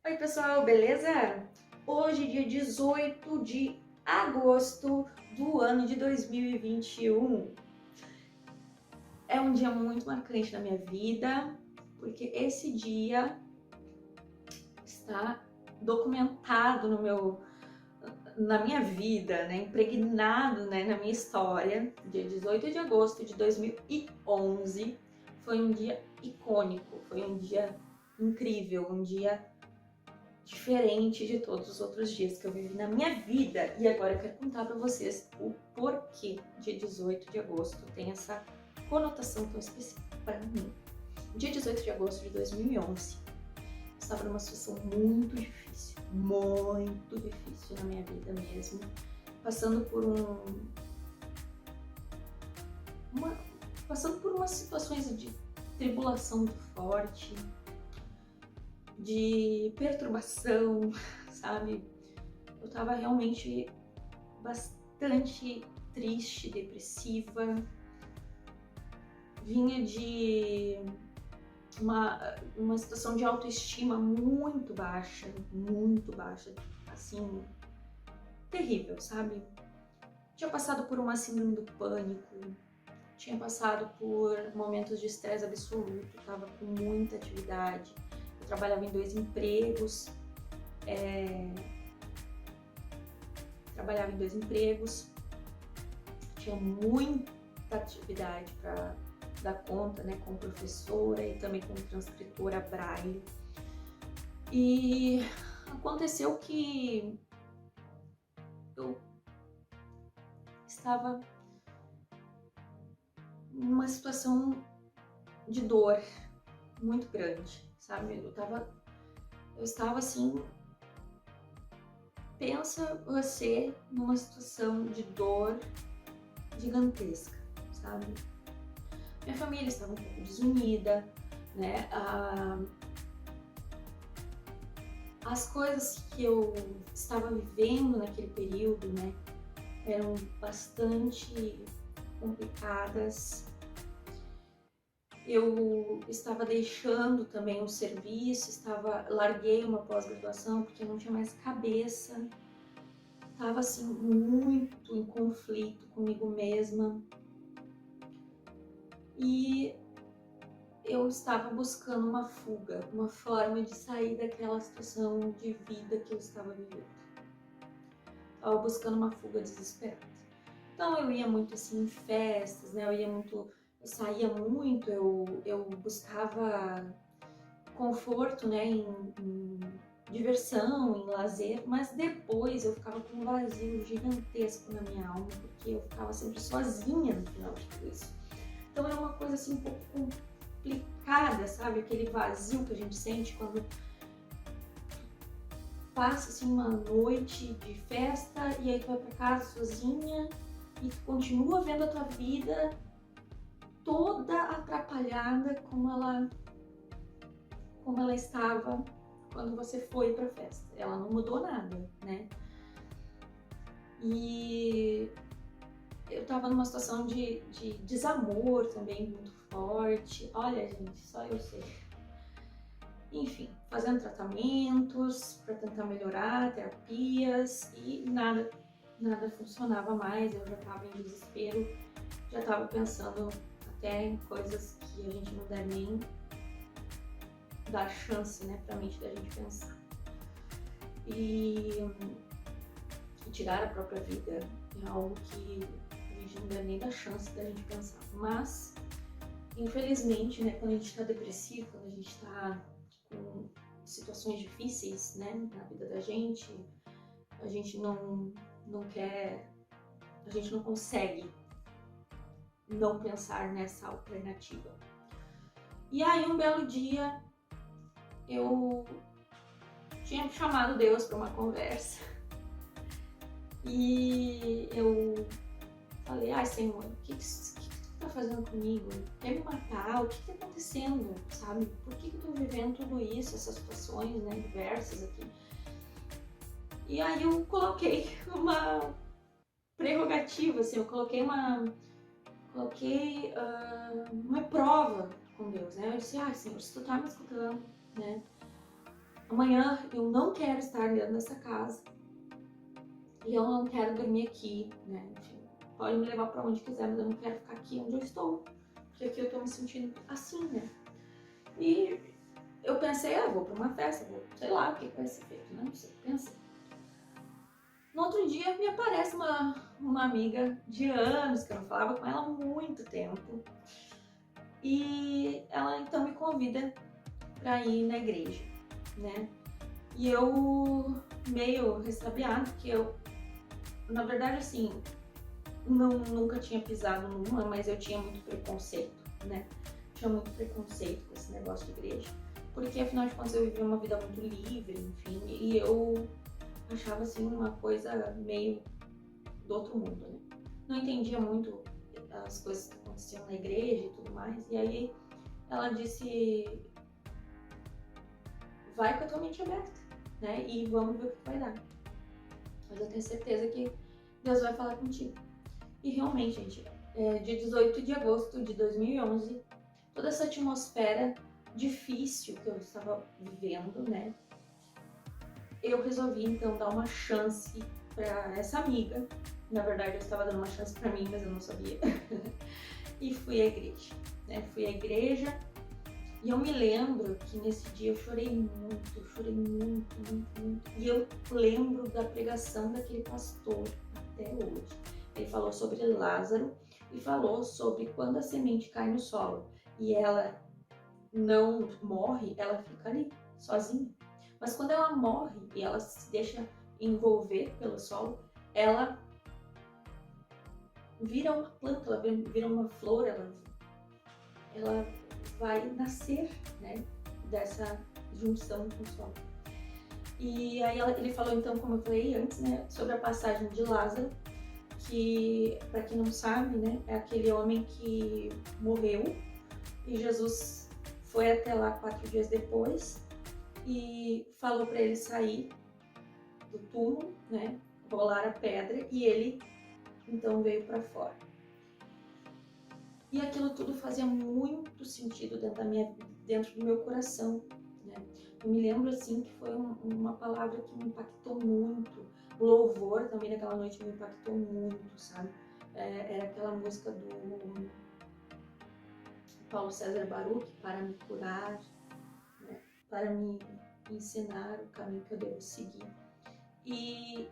Oi pessoal, beleza? Hoje, dia 18 de agosto do ano de 2021. É um dia muito marcante na minha vida, porque esse dia está documentado na minha vida, né? Impregnado, né, na minha história. Dia 18 de agosto de 2011 foi um dia icônico, foi um dia incrível, um dia diferente de todos os outros dias que eu vivi na minha vida. E agora eu quero contar para vocês o porquê dia 18 de agosto tem essa conotação tão específica para mim. Dia 18 de agosto de 2011, eu estava numa situação muito difícil na minha vida mesmo, passando por uma, passando por umas situações de tribulação muito forte, de perturbação, sabe? Eu tava realmente bastante triste, depressiva, vinha de uma situação de autoestima muito baixa, assim, terrível, sabe? Tinha passado por uma síndrome do pânico, tinha passado por momentos de estresse absoluto, tava com muita atividade, eu trabalhava em 2 empregos, tinha muita atividade para dar conta, né, como professora e também como transcritora Braille. E aconteceu que eu estava numa situação de dor muito grande, sabe? Eu estava assim, pensa você numa situação de dor gigantesca, sabe? Minha família estava um pouco desunida, né? As coisas que eu estava vivendo naquele período, né, eram bastante complicadas. Eu estava deixando também o serviço, larguei uma pós-graduação porque eu não tinha mais cabeça. Estava assim muito em conflito comigo mesma. E eu estava buscando uma fuga, uma forma de sair daquela situação de vida que eu estava vivendo. Estava buscando uma fuga desesperada. Então eu ia muito assim em festas, né? Eu saía muito, eu buscava conforto, né? Em diversão, em lazer, mas depois eu ficava com um vazio gigantesco na minha alma, porque eu ficava sempre sozinha no final de tudo isso. Então é uma coisa assim um pouco complicada, sabe? Aquele vazio que a gente sente quando passa assim uma noite de festa e aí tu vai pra casa sozinha e tu continua vendo a tua vida toda atrapalhada como ela estava quando você foi pra festa. Ela não mudou nada, né? E eu tava numa situação de desamor também muito forte. Olha, gente, só eu sei. Enfim, fazendo tratamentos para tentar melhorar, terapias e nada funcionava mais. Eu já estava em desespero, já estava pensando até em coisas que a gente não deve nem dar chance, né, para a mente da gente pensar. E tirar a própria vida é algo que a gente não deve nem dar chance da gente pensar. Mas, infelizmente, né, quando a gente está depressivo, quando a gente está com situações difíceis, né, na vida da gente, a gente não quer, a gente não consegue não pensar nessa alternativa. E aí um belo dia eu tinha chamado Deus para uma conversa e eu falei: ai, Senhor, o que tu tá fazendo comigo? Quer me matar? O que tá acontecendo, sabe? Por que eu tô vivendo tudo isso, essas situações, né, diversas aqui? E aí eu coloquei uma prerrogativa, assim, eu coloquei uma prova com Deus, né? Eu disse: ai, Senhor, se tu tá me escutando, né, amanhã eu não quero estar dentro dessa casa e eu não quero dormir aqui, né? Enfim, pode me levar para onde quiser, mas eu não quero ficar aqui onde eu estou, porque aqui eu tô me sentindo assim, né? E eu pensei, vou para uma festa, vou, sei lá o que vai ser feito, né? Não sei, pensei. No outro dia me aparece uma amiga de anos, que eu não falava com ela há muito tempo, e ela então me convida para ir na igreja, né? E eu meio ressabiada, porque eu, na verdade, assim, nunca tinha pisado numa, mas eu tinha muito preconceito, né? Tinha muito preconceito com esse negócio de igreja, porque afinal de contas eu vivia uma vida muito livre, enfim, e eu achava assim uma coisa meio do outro mundo, né? Não entendia muito as coisas que aconteciam na igreja e tudo mais, e aí ela disse, vai com a tua mente aberta, né? E vamos ver o que vai dar. Mas eu tenho certeza que Deus vai falar contigo. E realmente, gente, dia 18 de agosto de 2011, toda essa atmosfera difícil que eu estava vivendo, né? Eu resolvi então dar uma chance para essa amiga. Na verdade, eu estava dando uma chance para mim, mas eu não sabia. E fui à igreja, né? Fui à igreja e eu me lembro que nesse dia eu chorei muito. E eu lembro da pregação daquele pastor até hoje. Ele falou sobre Lázaro e falou sobre quando a semente cai no solo e ela não morre, ela fica ali, sozinha. Mas quando ela morre e ela se deixa envolver pelo solo, ela vira uma planta, ela vira uma flor, ela vai nascer, né, dessa junção com o solo. E aí ele falou então, como eu falei antes, né, sobre a passagem de Lázaro, que, para quem não sabe, né, é aquele homem que morreu e Jesus foi até lá 4 dias depois e falou para ele sair do túmulo, né, rolar a pedra, e ele então veio para fora. E aquilo tudo fazia muito sentido dentro do meu coração, né? Eu me lembro assim que foi uma palavra que me impactou muito. O louvor também naquela noite me impactou muito, sabe? Era aquela música do Paulo César Baruch, para me curar, né? Para me ensinar o caminho que eu devo seguir. E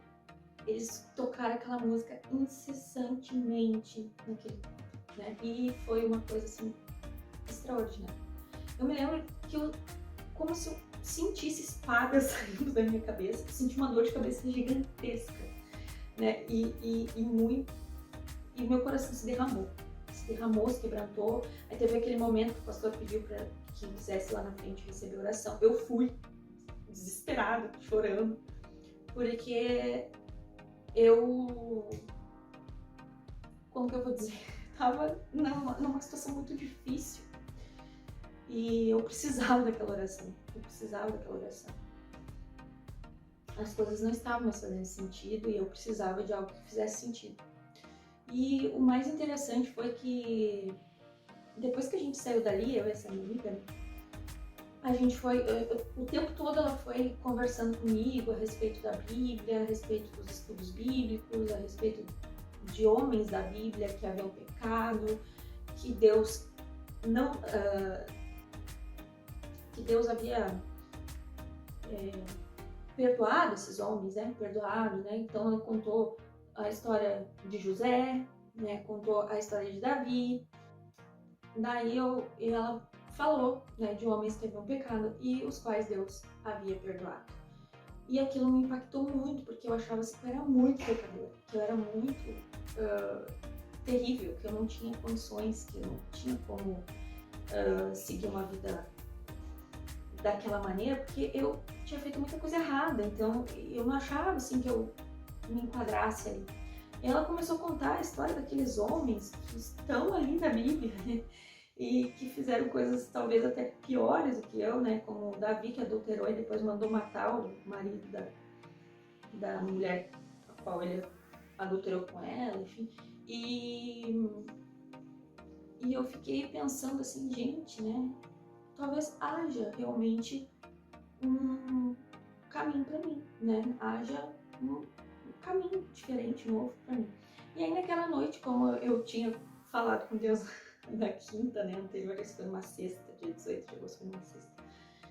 eles tocaram aquela música incessantemente naquele, né? E foi uma coisa assim extraordinária. Eu me lembro que como se eu sentisse espadas saindo da minha cabeça, eu senti uma dor de cabeça gigantesca, né? E meu coração se derramou, se quebrantou. Aí teve aquele momento que o pastor pediu para quem quisesse lá na frente receber oração. Eu fui desesperada, chorando, porque como que eu vou dizer? Tava numa situação muito difícil e eu precisava daquela oração. As coisas não estavam mais fazendo sentido e eu precisava de algo que fizesse sentido. E o mais interessante foi que depois que a gente saiu dali, eu e essa minha amiga, a gente foi, o tempo todo ela foi conversando comigo a respeito da Bíblia, a respeito dos estudos bíblicos, a respeito de homens da Bíblia que haviam pecado, que Deus não, que Deus havia perdoado esses homens, né? Então ela contou a história de José, né? Contou a história de Davi. Daí ela falou, né, de homens que haviam pecado e os quais Deus havia perdoado. E aquilo me impactou muito, porque eu achava assim, que eu era muito pecadora, que eu era muito terrível, que eu não tinha condições, que eu não tinha como seguir uma vida daquela maneira, porque eu tinha feito muita coisa errada, então eu não achava assim que eu me enquadrasse ali. E ela começou a contar a história daqueles homens que estão ali na Bíblia, né? E que fizeram coisas talvez até piores do que eu, né? Como Davi, que adulterou e depois mandou matar o marido da mulher a qual ele adulterou com ela, enfim. E eu fiquei pensando assim, gente, né? Talvez haja realmente um caminho para mim, né? Haja um caminho diferente, novo para mim. E aí naquela noite, como eu tinha falado com Deus na quinta, né, anterior, isso foi numa sexta, dia 18 de agosto, foi numa sexta.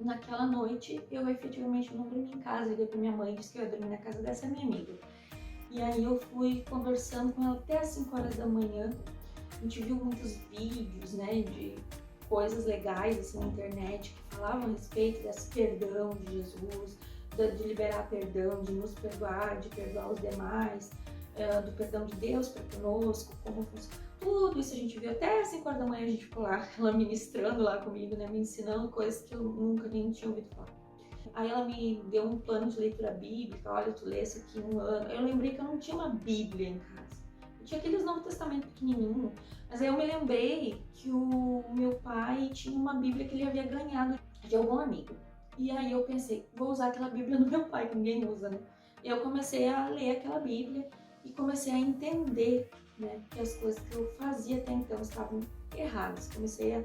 Naquela noite, eu efetivamente não dormi em casa, eu liguei pra minha mãe e disse que eu ia dormir na casa dessa minha amiga. E aí eu fui conversando com ela até as 5 horas da manhã. A gente viu muitos vídeos, né, de coisas legais assim na internet que falavam a respeito desse perdão de Jesus, de liberar perdão, de nos perdoar, de perdoar os demais, do perdão de Deus para conosco, como funciona. Tudo isso a gente viu até às 5 horas da manhã, a gente ficou lá, ela ministrando lá comigo, né, me ensinando coisas que eu nunca nem tinha ouvido falar. Aí ela me deu um plano de leitura bíblica, olha, tu lê isso aqui em um ano. Eu lembrei que eu não tinha uma bíblia em casa. Eu tinha aqueles Novo Testamento pequenininho, mas aí eu me lembrei que o meu pai tinha uma bíblia que ele havia ganhado de algum amigo. E aí eu pensei, vou usar aquela bíblia do meu pai, que ninguém usa, né? E eu comecei a ler aquela bíblia e comecei a entender, né, que as coisas que eu fazia até então estavam erradas. Comecei a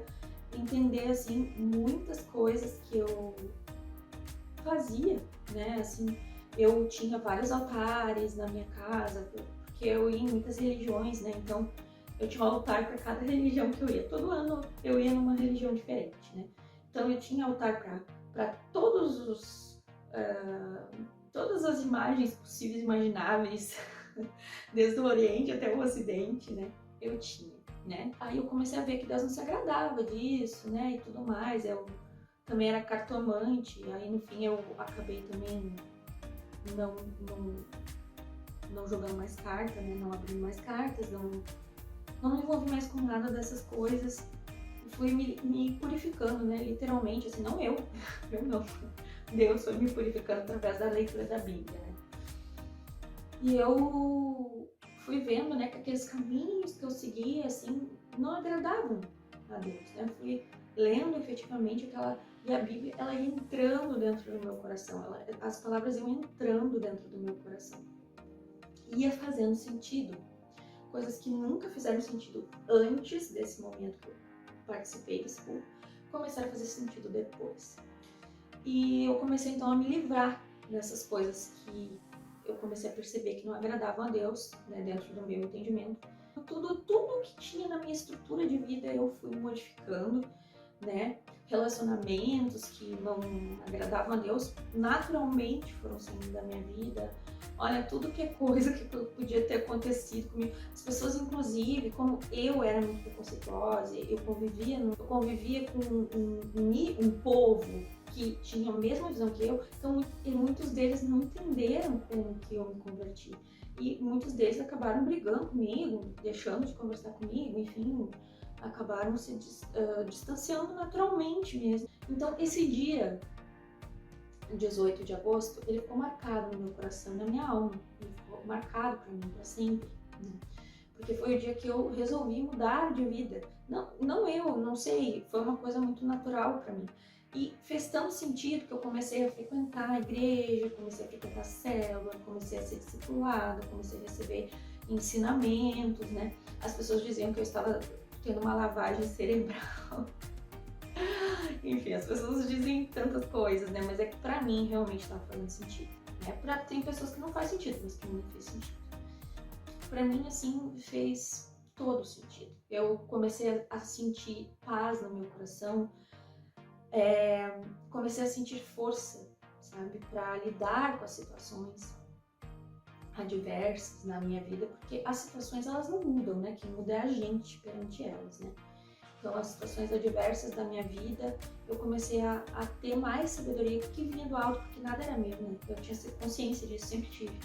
entender, assim, muitas coisas que eu fazia, né? Assim, eu tinha vários altares na minha casa, porque eu ia em muitas religiões, né? Então, eu tinha um altar para cada religião que eu ia. Todo ano eu ia numa religião diferente, né? Então, eu tinha altar para todos os todas as imagens possíveis e imagináveis, desde o Oriente até o Ocidente, né? Eu tinha, né? Aí eu comecei a ver que Deus não se agradava disso, né? E tudo mais. Eu também era cartomante, aí no fim eu acabei também não, não, não jogando mais cartas, né? Não abrindo mais cartas, não me envolvi mais com nada dessas coisas. Fui me purificando, né? Literalmente, assim, não eu não. Deus foi me purificando através da leitura da Bíblia, né? E eu fui vendo, né, que aqueles caminhos que eu seguia, assim, não agradavam a Deus, né? Eu fui lendo efetivamente aquela... E a Bíblia, ela ia entrando dentro do meu coração, as palavras iam entrando dentro do meu coração. Ia fazendo sentido. Coisas que nunca fizeram sentido antes desse momento que eu participei desse culto, começaram a fazer sentido depois. E eu comecei então a me livrar dessas coisas que eu comecei a perceber que não agradavam a Deus, né, dentro do meu entendimento. Tudo que tinha na minha estrutura de vida eu fui modificando, né? Relacionamentos que não agradavam a Deus naturalmente foram saindo da minha vida. Olha, tudo que é coisa que podia ter acontecido comigo. As pessoas, inclusive, como eu era muito preconceituosa, eu convivia com um povo que tinha a mesma visão que eu, então muitos deles não entenderam como que eu me converti. E muitos deles acabaram brigando comigo, deixando de conversar comigo, enfim, acabaram se distanciando naturalmente mesmo. Então, esse dia, 18 de agosto, ele ficou marcado no meu coração, na minha alma. Ele ficou marcado para mim, para sempre, né? Porque foi o dia que eu resolvi mudar de vida. Não sei, foi uma coisa muito natural para mim. E fez tanto sentido que eu comecei a frequentar a igreja, comecei a frequentar a célula, comecei a ser discipulada, comecei a receber ensinamentos, né? As pessoas diziam que eu estava tendo uma lavagem cerebral. Enfim, as pessoas dizem tantas coisas, né? Mas é que pra mim realmente estava fazendo sentido, né? Tem pessoas que não faz sentido, mas que não fez sentido. Pra mim, assim, fez todo sentido. Eu comecei a sentir paz no meu coração, comecei a sentir força, sabe? Pra lidar com as situações adversas na minha vida, porque as situações elas não mudam, né? Quem muda é a gente perante elas, né? Então, as situações adversas da minha vida, eu comecei a ter mais sabedoria que vinha do alto, porque nada era meu, né? Eu tinha consciência disso, sempre tive.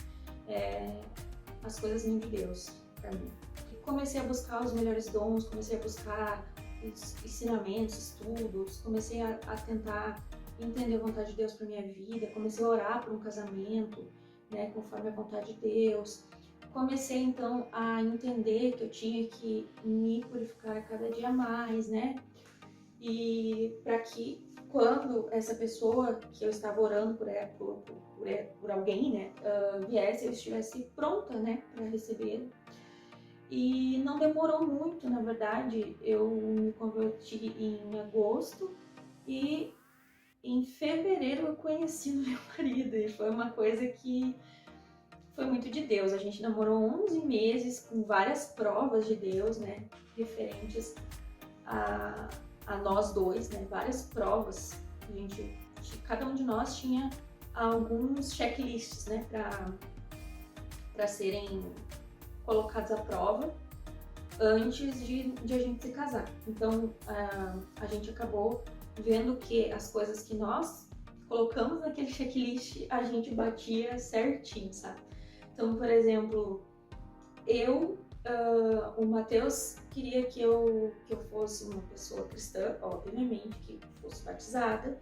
As coisas vinham de Deus para mim. E comecei a buscar os melhores dons, comecei a buscar ensinamentos, estudos, comecei a tentar entender a vontade de Deus para minha vida, comecei a orar por um casamento, né, conforme a vontade de Deus. Comecei então a entender que eu tinha que me purificar cada dia mais, né? E para que quando essa pessoa que eu estava orando por alguém, né, viesse, eu estivesse pronta, né, para recebê-lo. E não demorou muito, na verdade, eu me converti em agosto e em fevereiro eu conheci o meu marido e foi uma coisa que foi muito de Deus. A gente namorou 11 meses com várias provas de Deus, né, referentes a, a nós dois, né, várias provas. Cada um de nós tinha alguns checklists, né, para serem colocados à prova antes de a gente se casar. Então a gente acabou vendo que as coisas que nós colocamos naquele checklist a gente batia certinho, sabe? Então, por exemplo, o Matheus queria que eu fosse uma pessoa cristã, obviamente, que fosse batizada.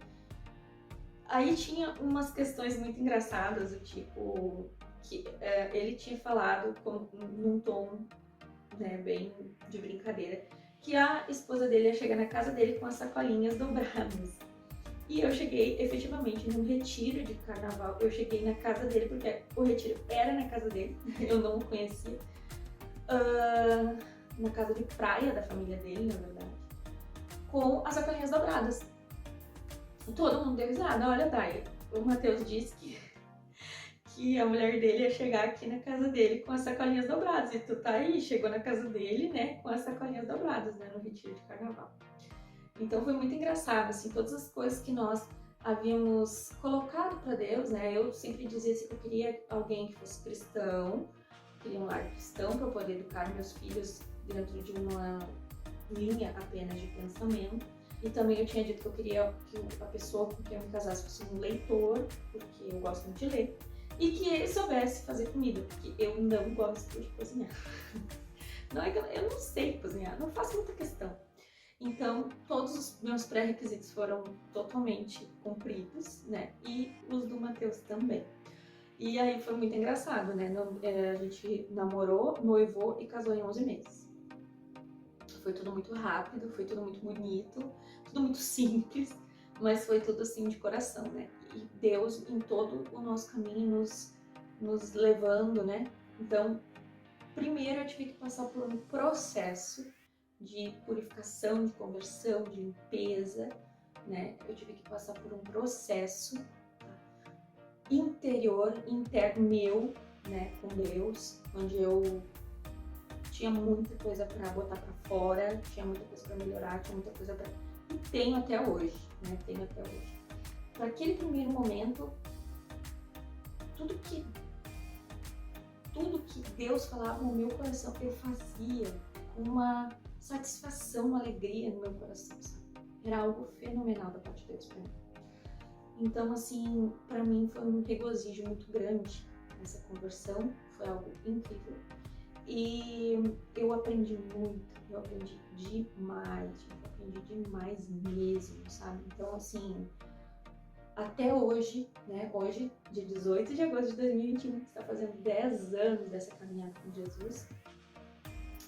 Aí tinha umas questões muito engraçadas, do tipo, que ele tinha falado num tom, né, bem de brincadeira, que a esposa dele ia chegar na casa dele com as sacolinhas dobradas. E eu cheguei efetivamente num retiro de carnaval. Eu cheguei na casa dele, porque o retiro era na casa dele, eu não o conhecia. Na casa de praia da família dele, na verdade, com as sacolinhas dobradas. Todo mundo deu risada. Olha, Dai, o Matheus disse que a mulher dele ia chegar aqui na casa dele com as sacolinhas dobradas. E tu tá aí, chegou na casa dele, né, com as sacolinhas dobradas, né, no retiro de carnaval. Então foi muito engraçado, assim, todas as coisas que nós havíamos colocado para Deus, né? Eu sempre dizia assim, que eu queria alguém que fosse cristão, queria um lar cristão para eu poder educar meus filhos dentro de uma linha apenas de pensamento. E também eu tinha dito que eu queria que a pessoa com quem eu me casasse fosse um leitor, porque eu gosto muito de ler, e que ele soubesse fazer comida, porque eu não gosto de cozinhar. Não é que eu não sei cozinhar, não faço muita questão. Então, todos os meus pré-requisitos foram totalmente cumpridos, né? E os do Matheus também. E aí foi muito engraçado, né? A gente namorou, noivou e casou em 11 meses. Foi tudo muito rápido, foi tudo muito bonito, tudo muito simples, mas foi tudo assim de coração, né? E Deus em todo o nosso caminho nos levando, né? Então, primeiro eu tive que passar por um processo de purificação, de conversão, de limpeza, né? Eu tive que passar por um processo interno meu, né, com Deus, onde eu tinha muita coisa para botar para fora, tinha muita coisa para melhorar, tinha muita coisa para e tenho até hoje, né? Tenho até hoje. Para aquele primeiro momento, tudo que Deus falava no meu coração, eu fazia com uma satisfação, uma alegria no meu coração, sabe? Era algo fenomenal da parte de Deus para mim. Então, assim, para mim foi um regozijo muito grande essa conversão, foi algo incrível. E eu aprendi muito, eu aprendi demais mesmo, sabe? Então, assim, até hoje, né? Hoje, dia 18 de agosto de 2021, está fazendo 10 anos dessa caminhada com Jesus,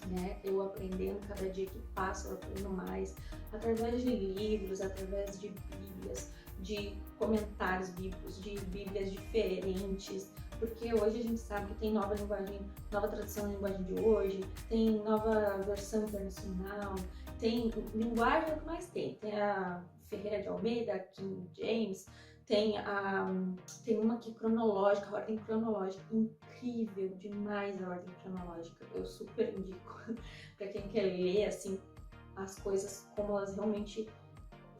né? Eu aprendendo cada dia que passa, eu aprendo mais, através de livros, através de bíblias, de comentários bíblicos, de bíblias diferentes, porque hoje a gente sabe que tem nova linguagem, nova tradução da linguagem de hoje, tem nova versão internacional, tem linguagem, o que mais tem? Tem a Ferreira de Almeida, King James, tem uma aqui cronológica, a ordem cronológica, incrível demais a ordem cronológica, eu super indico para quem quer ler assim as coisas como elas realmente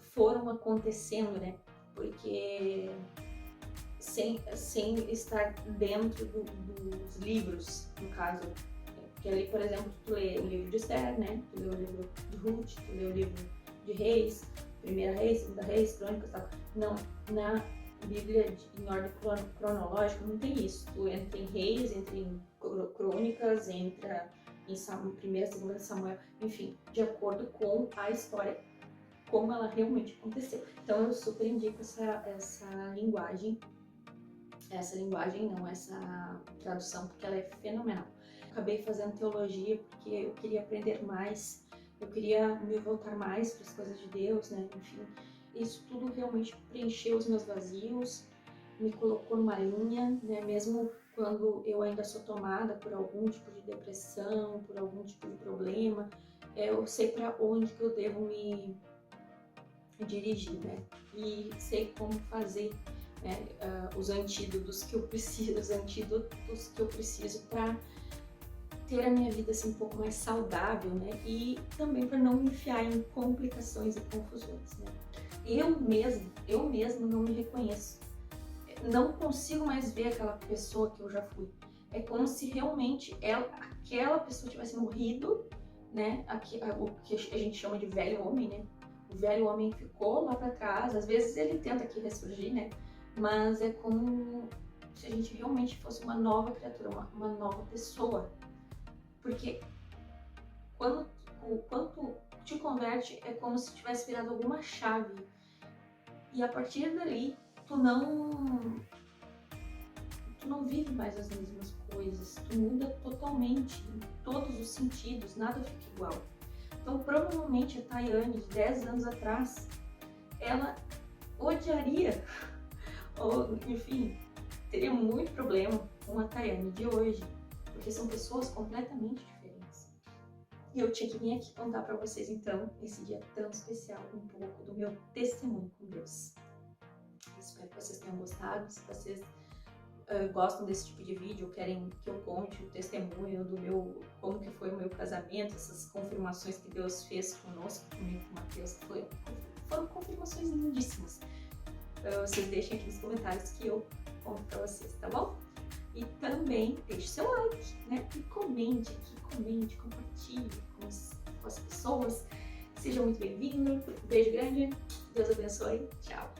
foram acontecendo, né? Porque sem estar dentro dos livros, no caso, porque ali, por exemplo, tu lê o livro de Esther, né? Tu lê o livro de Ruth, tu lê o livro de Reis, Primeira Reis, Segunda Reis, Crônicas, tal. Não, na Bíblia em ordem cronológica não tem isso. Tu entra em Reis, entra em Crônicas, entra em Primeira, Segunda Samuel, enfim, de acordo com a história, como ela realmente aconteceu. Então eu super indico essa tradução, porque ela é fenomenal. Acabei fazendo teologia porque eu queria aprender mais, eu queria me voltar mais para as coisas de Deus, né? Enfim, isso tudo realmente preencheu os meus vazios, me colocou numa linha, né? Mesmo quando eu ainda sou tomada por algum tipo de depressão, por algum tipo de problema, eu sei para onde que eu devo me dirigir, né? E sei como fazer, né, os antídotos que eu preciso para ter a minha vida assim um pouco mais saudável, né? E também para não me enfiar em complicações e confusões, né? Eu mesmo não me reconheço. Não consigo mais ver aquela pessoa que eu já fui. É como se realmente aquela pessoa tivesse morrido, né? O que a gente chama de velho homem, né? O velho homem ficou lá para trás. Às vezes ele tenta aqui ressurgir, né? Mas é como se a gente realmente fosse uma nova criatura, uma nova pessoa. Porque quando tu te converte, é como se tivesse virado alguma chave. E a partir dali, tu não vive mais as mesmas coisas, tu muda totalmente, em todos os sentidos, nada fica igual. Então, provavelmente a Tayane de 10 anos atrás, ela odiaria, ou enfim, teria muito problema com a Tayane de hoje, porque são pessoas completamente diferentes. E eu tinha que vir aqui contar para vocês, então, esse dia tão especial, um pouco do meu testemunho com Deus. Espero que vocês tenham gostado. Se vocês gostam desse tipo de vídeo, querem que eu conte o testemunho do como que foi o meu casamento, essas confirmações que Deus fez conosco, comigo, com o Matheus, foram confirmações lindíssimas. Vocês deixem aqui nos comentários que eu conto pra vocês, tá bom? E também deixe seu like, né? E comente aqui, compartilhe com as pessoas. Seja muito bem-vindo. Beijo grande. Deus abençoe. Tchau.